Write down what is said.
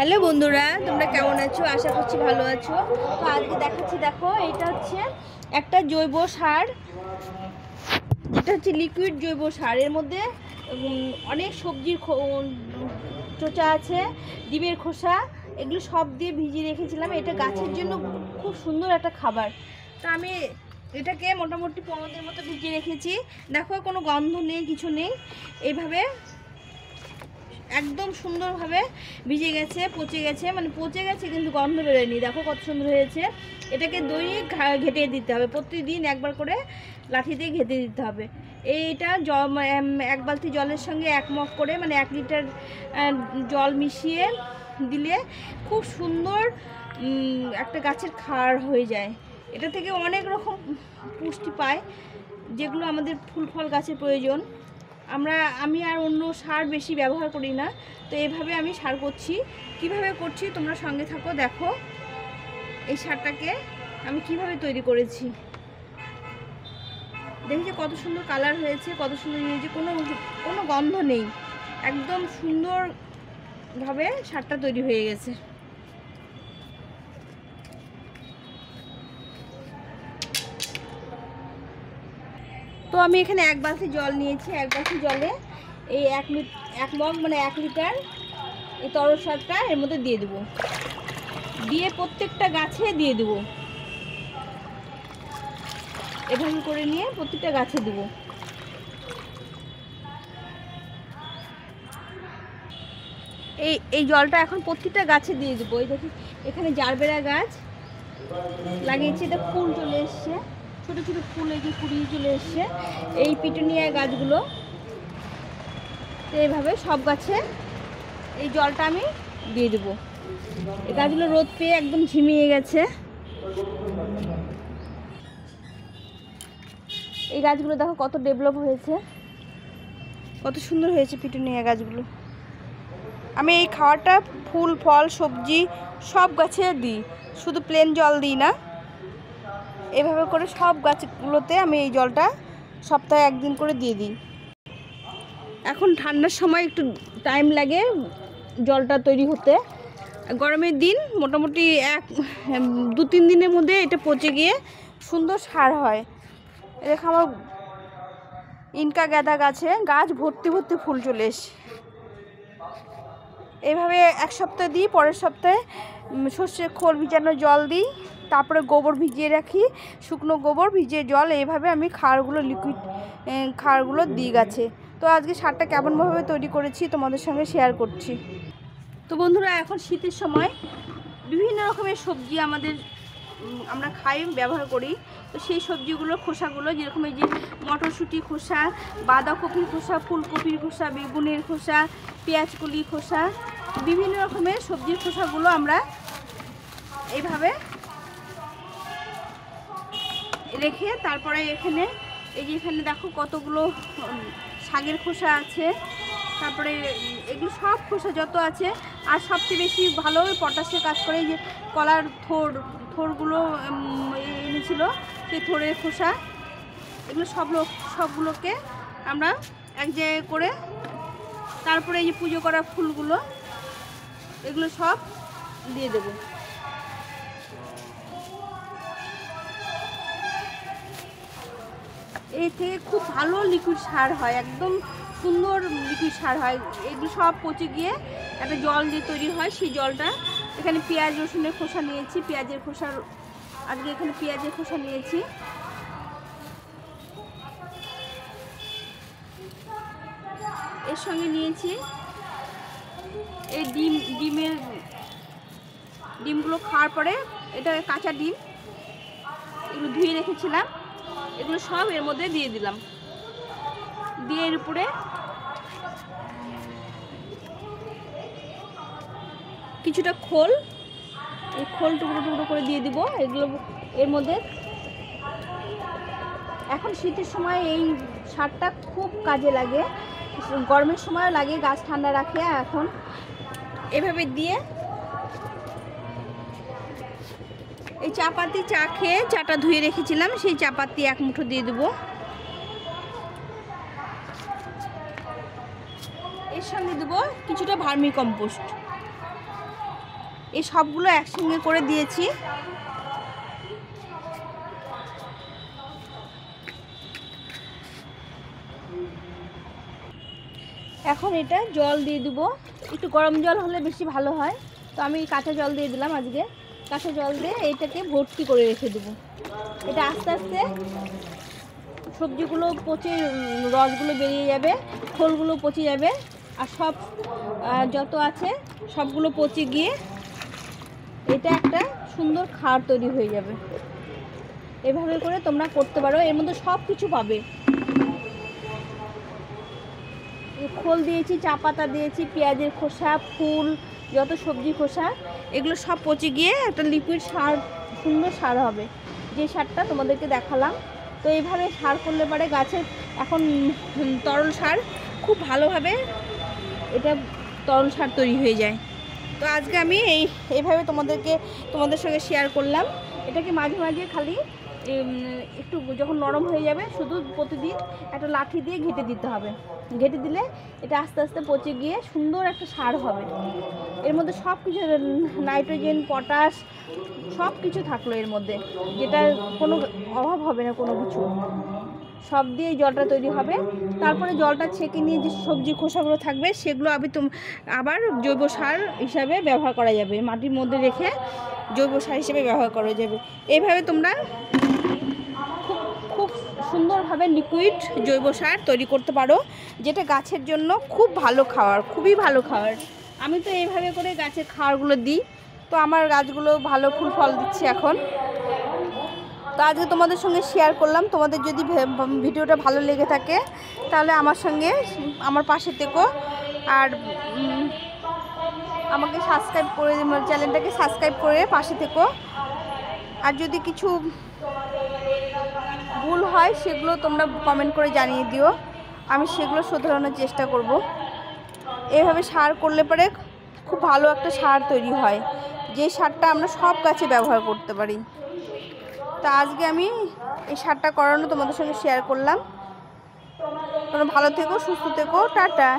Hello বন্ধুরা, তোমরা কেমন আছো? আশা করছি ভালো আছো। তো আজকে দেখাচ্ছি, দেখো এটা হচ্ছে একটা জৈব সার, যেটা হচ্ছে লিকুইড জৈব সার। এর মধ্যে অনেক সবজির চোচা আছে, ডিমের খোসা, এগুলো সব দিয়ে ভিজিয়ে রেখেছিলাম। এটা গাছের জন্য খুব সুন্দর একটা খাবার। তো আমি এটাকে মোটামুটি 15 দিনের মতো ভিজিয়ে রেখেছি। দেখো কোনো গন্ধ নেই, কিছু নেই, এইভাবে একদম সুন্দরভাবে ভিজে গেছে, পচে গেছে, মানে পচে গেছে কিন্তু গন্ধ বেরোয়নি। দেখো কত সুন্দর হয়েছে। এটাকে দৈনিক ঘেটে দিতে হবে, প্রতিদিন একবার করে লাঠি দিয়ে ঘেটে দিতে হবে। এইটা এক বালতি জলের সঙ্গে 1 মগ করে, মানে 1 লিটার জল মিশিয়ে দিলে খুব সুন্দর একটা গাছের খার হয়ে যায়। এটা থেকে অনেক রকম পুষ্টি পায়, যেগুলো আমাদের ফুল ফল গাছের প্রয়োজন। আমি আর অন্য সার বেশি ব্যবহার করি না। তো এইভাবে আমি সার করছি। কিভাবে করছি তোমরা সঙ্গে থাকো, দেখো এই সারটাকে আমি কিভাবে তৈরি করেছি। দেখছি কত সুন্দর কালার হয়েছে, কত সুন্দর হয়েছে, কোনো গন্ধ নেই, একদম সুন্দরভাবে সারটা তৈরি হয়ে গেছে। তো আমি এখানে 1 বালতি জল নিয়েছি। 1 বালতি জলে এই 1 মগ মানে 1 লিটার এই তরল সারটা এর মধ্যে দিয়ে দেবো, দিয়ে প্রত্যেকটা গাছে দিয়ে দেবো। এভাবে করে নিয়ে প্রত্যেকটা গাছে দেবো। এই জলটা এখন প্রত্যেকটা গাছে দিয়ে দেবো। এই দেখি এখানে জারবেরা গাছ লাগিয়েছি, এটা ফুল চলে এসছে, ছোটো ছোটো ফুল এই যে কুড়িয়ে চলে এসছে। এই পিটুনিয়া গাছগুলো, তো এইভাবে সব গাছে এই জলটা আমি দিয়ে দেবো। এই গাছগুলো রোদ পেয়ে একদম ঝিমিয়ে গেছে। এই গাছগুলো দেখো কত ডেভেলপ হয়েছে, কত সুন্দর হয়েছে পিটুনিয়া গাছগুলো। আমি এই খাওয়াটা ফুল ফল সবজি সব গাছে দিই, শুধু প্লেন জল দিই না। এভাবে করে সব গাছগুলোতে আমি এই জলটা সপ্তাহে 1 দিন করে দিয়ে দিই। এখন ঠান্ডার সময় একটু টাইম লাগে জলটা তৈরি হতে। গরমের দিন মোটামুটি 2-3 দিনের মধ্যে এটা পচে গিয়ে সুন্দর সার হয়। দেখো আমার ইনকা গাঁদা গাছ ভর্তি ভর্তি ফুল চলে এসে। এইভাবে 1 সপ্তাহ দিই, পরের সপ্তাহে সর্ষের খোল ভিজানো জল দিই, তারপরে গোবর ভিজিয়ে রাখি, শুকনো গোবর ভিজিয়ে জল, এইভাবে আমি লিকুইড খারগুলো দিই গাছে। তো আজকে সারটা কেমনভাবে তৈরি করেছি তোমাদের সঙ্গে শেয়ার করছি। তো বন্ধুরা, এখন শীতের সময় বিভিন্ন রকমের সবজি আমরা খাই, ব্যবহার করি। তো সেই সবজিগুলোর খোসাগুলো, যেরকম এই যে মটরশুঁটি খোসা, বাঁধাকপির খোসা, ফুলকপির খোসা, বেগুনের খোসা, পেঁয়াজকলির খোসা, বিভিন্ন রকমের সবজির খোসাগুলো আমরা এইভাবে রেখে, তারপরে এখানে দেখো কতগুলো শাকের খোসা আছে, তারপরে এগুলো সব খোসা যত আছে। আর সবচেয়ে বেশি ভালো পটাশের কাজ করে, এই যে কলার থোড়গুলো এনেছিল, সেই থোড়ের খোসা, এগুলো সবগুলোকে আমরা এক জায়গায় করে, তারপরে এই যে পুজো করা ফুলগুলো, এগুলো সব দিয়ে দেব। এই থেকে খুব ভালো লিকুইড সার হয়, একদম সুন্দর লিকুইড সার হয়। এগুলো সব পচে গিয়ে একটা জল দিয়ে তৈরি হয়। সেই জলটা এখানে পেঁয়াজ রসুনের খোসা নিয়েছি, আজকে এখানে পেঁয়াজের খোসা নিয়েছি। এর সঙ্গে নিয়েছি এই ডিমগুলো খাওয়ার পরে, এটা কাঁচা ডিম, এগুলো ধুয়ে রেখেছিলাম, এগুলো সব এর মধ্যে দিয়ে দিলাম। দিয়ে এর উপরে কিছুটা খোল, এই খোল টুকরো টুকরো করে দিয়ে দিব এগুলো এর মধ্যে। এখন শীতের সময় এই সারটা খুব কাজে লাগে, গরমের সময়ও লাগে, গাছ ঠান্ডা রাখে। এখন এভাবে দিয়ে এই চাপাতি, চা খেয়ে চাটা ধুয়ে রেখেছিলাম, সেই চাপাতি 1 মুঠো দিয়ে দেবো। এর সঙ্গে দেবো কিছুটা ভার্মি কম্পোস্ট। এই সবগুলো একসঙ্গে করে দিয়েছি। এখন এটা জল দিয়ে দেবো, একটু গরম জল হলে বেশি ভালো হয়। তো আমি কাঁচা জল দিয়ে দিলাম আজকে। কাঁচা জল দিয়ে এইটাকে ভর্তি করে রেখে দেবো। এটা আস্তে আস্তে সবজিগুলো পচে রসগুলো বেরিয়ে যাবে, খোলগুলো পচে যাবে, আর সব যত আছে সবগুলো পচে গিয়ে এটা একটা সুন্দর খাবার তৈরি হয়ে যাবে। এভাবে করে তোমরা করতে পারো, এর মধ্যে সব কিছু পাবে। খোল দিয়েছি, চা পাতা দিয়েছি, পেঁয়াজের খোসা, ফুল, যত সবজি খোসা, এগুলো সব পচে গিয়ে একটা লিকুইড সার, সুন্দর সার হবে, যে সারটা তোমাদেরকে দেখালাম। তো এইভাবে সার করলে পারে গাছের এখন তরল সার খুব ভালোভাবে এটা তরল সার তৈরি হয়ে যায়। তো আজকে আমি এইভাবে তোমাদের সঙ্গে শেয়ার করলাম। এটাকে মাঝে মাঝে খালি একটু যখন নরম হয়ে যাবে শুধু প্রতিদিন একটা লাঠি দিয়ে ঘেঁটে দিতে হবে। ঘেঁটে দিলে এটা আস্তে আস্তে পচে গিয়ে সুন্দর একটা সার হবে। এর মধ্যে সব কিছু নাইট্রোজেন, পটাশ সব কিছু থাকলো এর মধ্যে, যেটা কোনো অভাব হবে না কোনো কিছু। সব দিয়ে জলটা তৈরি হবে। তারপরে জলটা ছেঁকে নিয়ে যে সবজি খোসাগুলো থাকবে সেগুলো আবার জৈব সার হিসাবে ব্যবহার করা যাবে। মাটির মধ্যে রেখে জৈব সার হিসেবে ব্যবহার করা যাবে। এইভাবে তোমরা খুব সুন্দরভাবে লিকুইড জৈব সার তৈরি করতে পারো, যেটা গাছের জন্য খুব ভালো খাবার, খুবই ভালো খাবার। আমি তো এইভাবে করে গাছের খাবারগুলো দিই, তো আমার গাছগুলো ভালো ফুল ফল দিচ্ছে এখন। তো আজকে তোমাদের সঙ্গে শেয়ার করলাম। তোমাদের যদি ভিডিওটা ভালো লেগে থাকে তাহলে আমার পাশে থেকো, আর আমাকে সাবস্ক্রাইব করে, চ্যানেলটাকে সাবস্ক্রাইব করে পাশে থেকো। আর যদি কিছু ভুল হয় সেগুলো তোমরা কমেন্ট করে জানিয়ে দিও, আমি সেগুলো শোধরানোর চেষ্টা করব। এইভাবে সার করলে পরে খুব ভালো একটা সার তৈরি হয়, যে সারটা আমরা সব গাছে ব্যবহার করতে পারি। তা আজকে আমি এই সারটা করানো তোমাদের সঙ্গে শেয়ার করলাম। তোমরা ভালো থেকো, সুস্থ থেকো, টাটা।